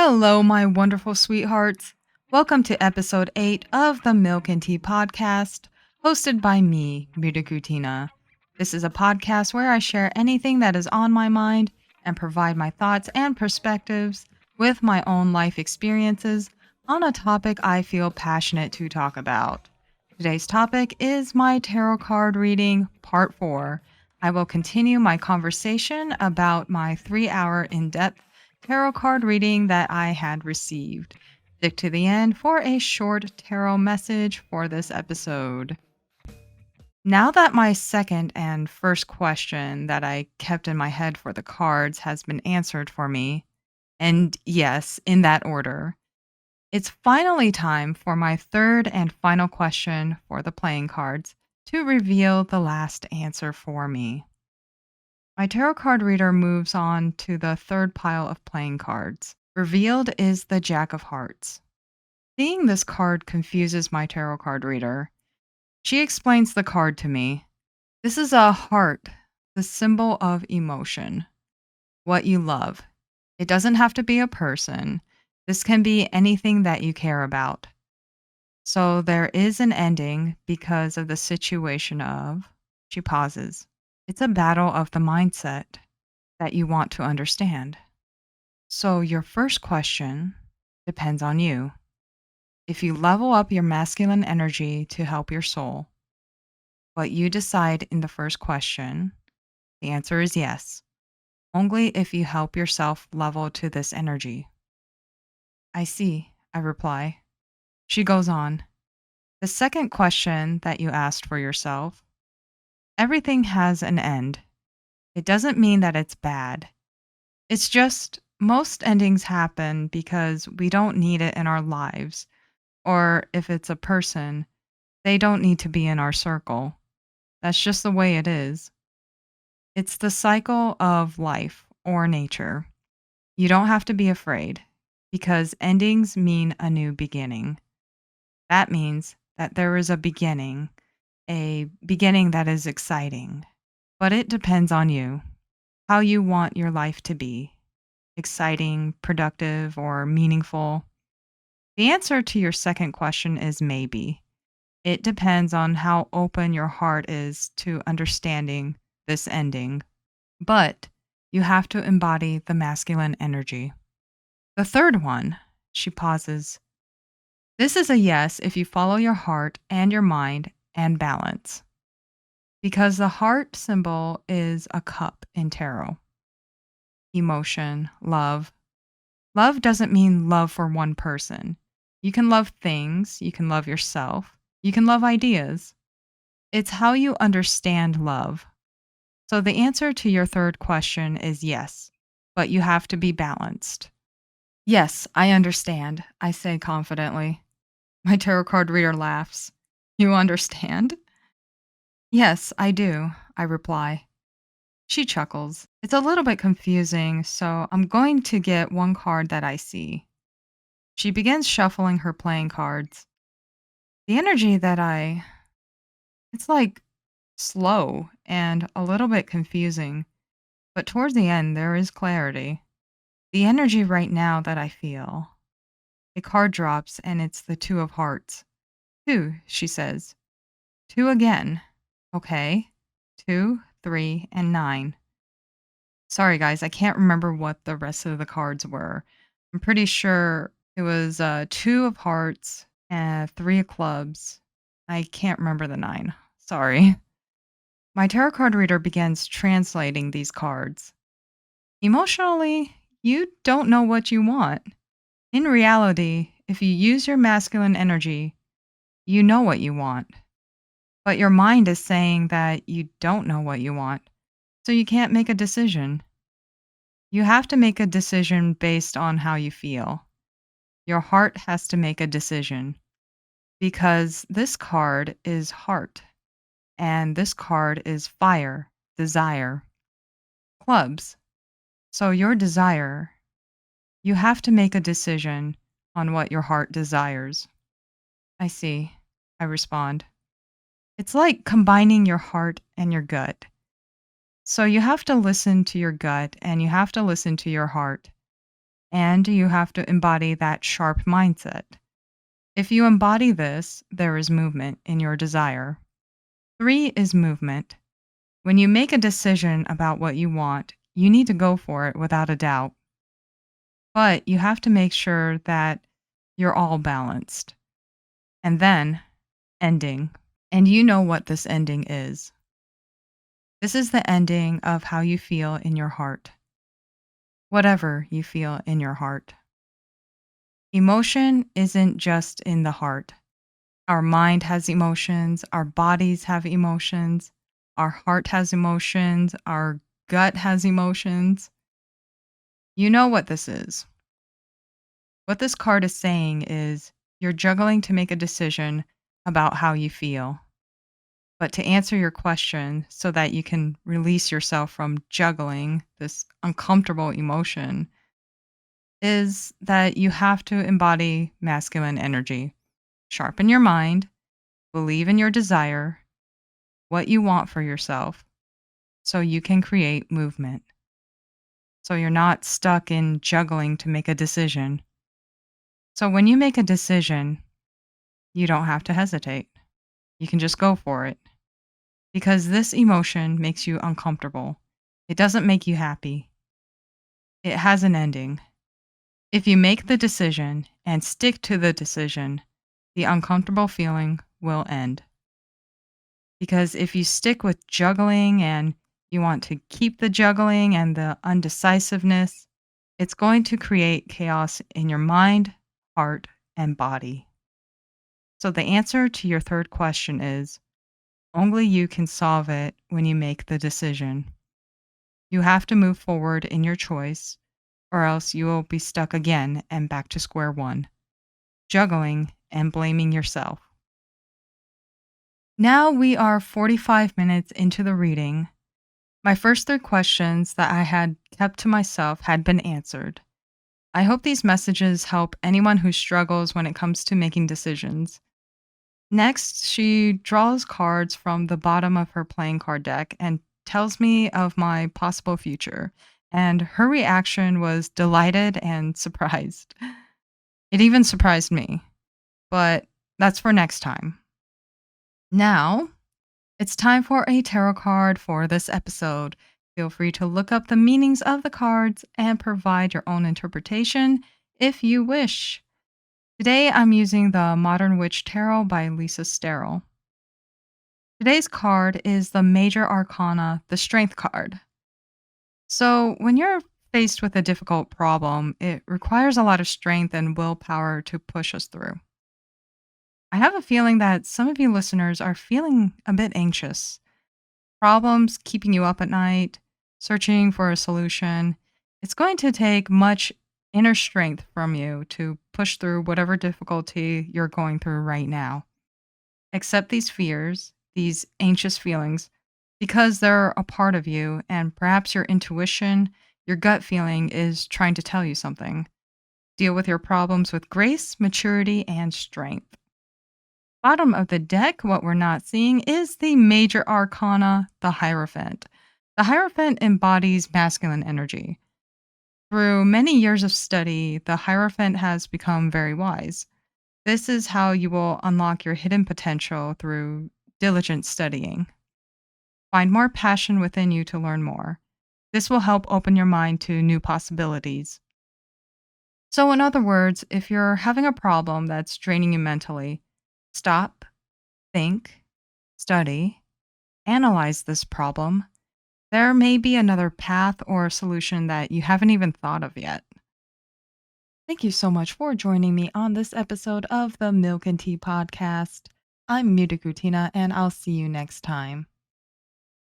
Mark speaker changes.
Speaker 1: Hello, my wonderful sweethearts. Welcome to episode 8 of the Milk and Tea podcast, hosted by me, Miruku. This is a podcast where I share anything that is on my mind and provide my thoughts and perspectives with my own life experiences on a topic I feel passionate to talk about. Today's topic is my tarot card reading, part 4. I will continue my conversation about my 3-hour in depth tarot card reading that I had received. Stick to the end for a short tarot message for this episode. Now that my second and first question that I kept in my head for the cards has been answered for me, and yes, in that order, it's finally time for my third and final question for the playing cards to reveal the last answer for me. My tarot card reader moves on to the third pile of playing cards. Revealed is the Jack of Hearts. Seeing this card confuses my tarot card reader. She explains the card to me. This is a heart, the symbol of emotion. What you love. It doesn't have to be a person. This can be anything that you care about. So there is an ending because of the situation of. She pauses. It's a battle of the mindset that you want to understand. So your first question depends on you. If you level up your masculine energy to help your soul, what you decide in the first question, the answer is yes. Only if you help yourself level to this energy. I see, I reply. She goes on. The second question that you asked for yourself, everything has an end. It doesn't mean that it's bad. It's just most endings happen because we don't need it in our lives. Or if it's a person, they don't need to be in our circle. That's just the way it is. It's the cycle of life or nature. You don't have to be afraid because endings mean a new beginning. That means that there is a beginning that is exciting. But it depends on you, how you want your life to be. Exciting, productive, or meaningful? The answer to your second question is maybe. It depends on how open your heart is to understanding this ending. But you have to embody the masculine energy. The third one, she pauses. This is a yes if you follow your heart and your mind and balance. Because the heart symbol is a cup in tarot. Emotion, love. Love doesn't mean love for one person. You can love things, you can love yourself, you can love ideas. It's how you understand love. So the answer to your third question is yes, but you have to be balanced. Yes, I understand, I say confidently. My tarot card reader laughs. You understand? Yes, I do, I reply. She chuckles. It's a little bit confusing, so I'm going to get one card that I see. She begins shuffling her playing cards. The energy it's like slow and a little bit confusing, but towards the end, there is clarity. The energy right now that I feel. A card drops and it's the Two of Hearts. Two, she says. Two again. Okay. 2, 3, and 9. Sorry, guys, I can't remember what the rest of the cards were. I'm pretty sure it was 2 of hearts and 3 of clubs. I can't remember the 9. Sorry. My tarot card reader begins translating these cards. Emotionally, you don't know what you want. In reality, if you use your masculine energy, you know what you want. But your mind is saying that you don't know what you want, so you can't make a decision. You have to make a decision based on how you feel. Your heart has to make a decision because this card is heart and this card is fire, desire, clubs. So your desire, you have to make a decision on what your heart desires. I see, I respond. It's like combining your heart and your gut. So you have to listen to your gut and you have to listen to your heart. And you have to embody that sharp mindset. If you embody this, there is movement in your desire. 3 is movement. When you make a decision about what you want, you need to go for it without a doubt. But you have to make sure that you're all balanced. And then, ending. And you know what this ending is. This is the ending of how you feel in your heart. Whatever you feel in your heart. Emotion isn't just in the heart. Our mind has emotions, our bodies have emotions, our heart has emotions, our gut has emotions. You know what this is. What this card is saying is you're juggling to make a decision about how you feel. But to answer your question so that you can release yourself from juggling this uncomfortable emotion is that you have to embody masculine energy. Sharpen your mind, believe in your desire, what you want for yourself, so you can create movement. So you're not stuck in juggling to make a decision. So when you make a decision, you don't have to hesitate. You can just go for it because this emotion makes you uncomfortable. It doesn't make you happy. It has an ending. If you make the decision and stick to the decision, the uncomfortable feeling will end. Because if you stick with juggling and you want to keep the juggling and the undecisiveness, it's going to create chaos in your mind, heart, and body. So the answer to your third question is only you can solve it when you make the decision. You have to move forward in your choice, or else you will be stuck again and back to square one, juggling and blaming yourself. Now we are 45 minutes into the reading. My first three questions that I had kept to myself had been answered. I hope these messages help anyone who struggles when it comes to making decisions. Next, she draws cards from the bottom of her playing card deck and tells me of my possible future. And her reaction was delighted and surprised. It even surprised me, but that's for next time. Now, it's time for a tarot card for this episode. Feel free to look up the meanings of the cards and provide your own interpretation if you wish. Today I'm using the Modern Witch Tarot by Lisa Sterrell. Today's card is the Major Arcana, the Strength card. So, when you're faced with a difficult problem, it requires a lot of strength and willpower to push us through. I have a feeling that some of you listeners are feeling a bit anxious. Problems keeping you up at night, searching for a solution. It's going to take much inner strength from you to push through whatever difficulty you're going through right now. Accept these fears, these anxious feelings, because they're a part of you, and perhaps your intuition, your gut feeling is trying to tell you something. Deal with your problems with grace, maturity, and strength. Bottom of the deck, what we're not seeing is the major arcana, the Hierophant. The Hierophant embodies masculine energy. Through many years of study, the Hierophant has become very wise. This is how you will unlock your hidden potential through diligent studying. Find more passion within you to learn more. This will help open your mind to new possibilities. So, in other words, if you're having a problem that's draining you mentally, stop, think, study, analyze this problem. There may be another path or solution that you haven't even thought of yet. Thank you so much for joining me on this episode of the Milk and Tea Podcast. I'm Miruku and I'll see you next time.